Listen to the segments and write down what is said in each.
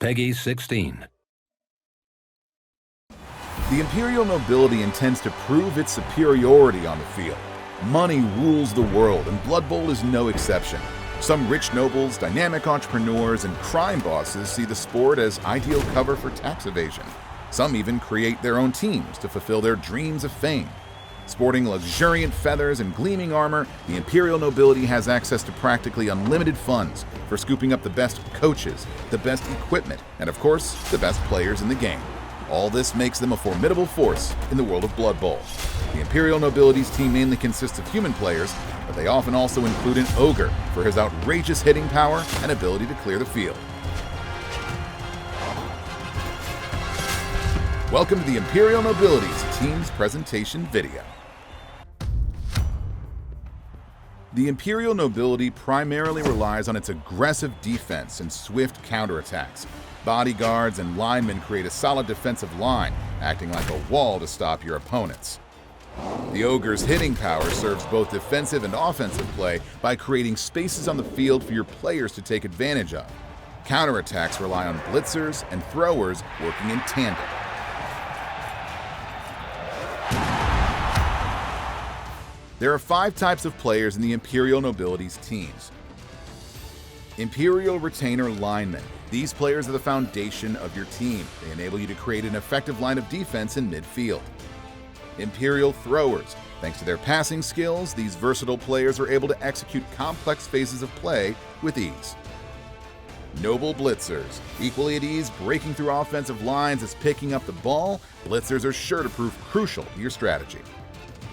Peggy 16. The Imperial Nobility intends to prove its superiority on the field. Money rules the world, and Blood Bowl is no exception. Some rich nobles, dynamic entrepreneurs, and crime bosses see the sport as ideal cover for tax evasion. Some even create their own teams to fulfill their dreams of fame. Sporting luxuriant feathers and gleaming armor, the Imperial Nobility has access to practically unlimited funds for scooping up the best coaches, the best equipment, and of course, the best players in the game. All this makes them a formidable force in the world of Blood Bowl. The Imperial Nobility's team mainly consists of human players, but they often also include an ogre for his outrageous hitting power and ability to clear the field. Welcome to the Imperial Nobility's team's presentation video. The Imperial Nobility primarily relies on its aggressive defense and swift counterattacks. Bodyguards and linemen create a solid defensive line, acting like a wall to stop your opponents. The Ogre's hitting power serves both defensive and offensive play by creating spaces on the field for your players to take advantage of. Counterattacks rely on Blitzers and throwers working in tandem. There are 5 types of players in the Imperial Nobility's teams. Imperial Retainer Linemen. These players are the foundation of your team. They enable you to create an effective line of defense in midfield. Imperial Throwers. Thanks to their passing skills, these versatile players are able to execute complex phases of play with ease. Noble Blitzers. Equally at ease, breaking through offensive lines as picking up the ball, Blitzers are sure to prove crucial to your strategy.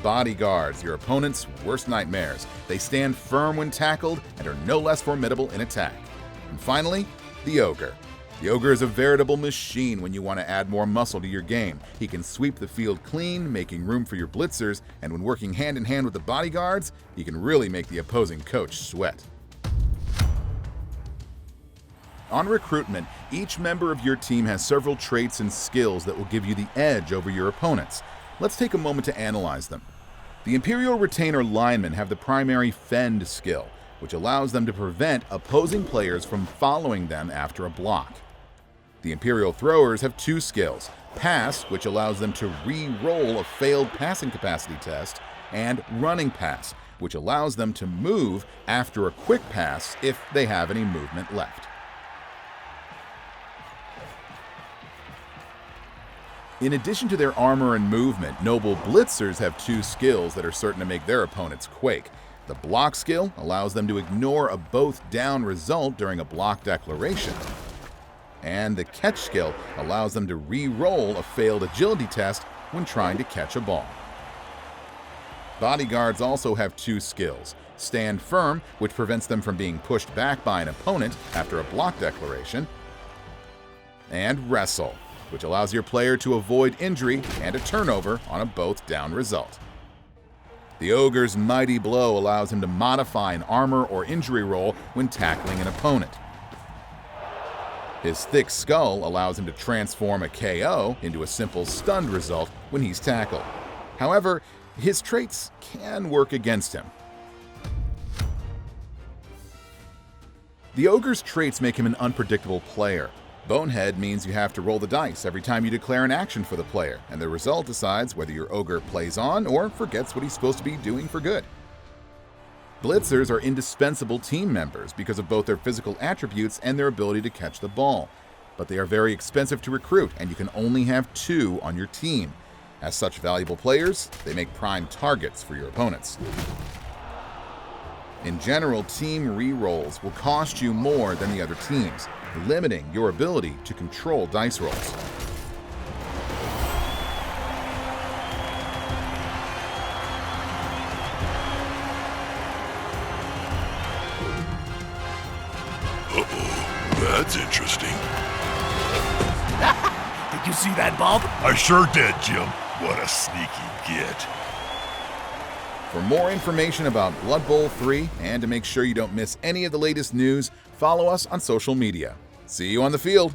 Bodyguards, your opponent's worst nightmares. They stand firm when tackled and are no less formidable in attack. And finally, the Ogre. The Ogre is a veritable machine when you want to add more muscle to your game. He can sweep the field clean, making room for your Blitzers, and when working hand in hand with the bodyguards, he can really make the opposing coach sweat. On recruitment, each member of your team has several traits and skills that will give you the edge over your opponents. Let's take a moment to analyze them. The Imperial Retainer Linemen have the primary Fend skill, which allows them to prevent opposing players from following them after a block. The Imperial Throwers have 2 skills, Pass, which allows them to re-roll a failed passing capacity test, and Running Pass, which allows them to move after a quick pass if they have any movement left. In addition to their armor and movement, Noble Blitzers have 2 skills that are certain to make their opponents quake. The Block skill allows them to ignore a both down result during a block declaration. And the Catch skill allows them to re-roll a failed agility test when trying to catch a ball. Bodyguards also have 2 skills. Stand Firm, which prevents them from being pushed back by an opponent after a block declaration. And Wrestle, which allows your player to avoid injury and a turnover on a both down result. The Ogre's Mighty Blow allows him to modify an armor or injury roll when tackling an opponent. His Thick Skull allows him to transform a KO into a simple stunned result when he's tackled. However, his traits can work against him. The Ogre's traits make him an unpredictable player. Bonehead means you have to roll the dice every time you declare an action for the player, and the result decides whether your Ogre plays on or forgets what he's supposed to be doing for good. Blitzers are indispensable team members because of both their physical attributes and their ability to catch the ball. But they are very expensive to recruit, and you can only have 2 on your team. As such valuable players, they make prime targets for your opponents. In general, team re-rolls will cost you more than the other teams, limiting your ability to control dice rolls. That's interesting. Did you see that, Bob? I sure did, Jim. What a sneaky git. For more information about Blood Bowl 3 and to make sure you don't miss any of the latest news, follow us on social media. See you on the field!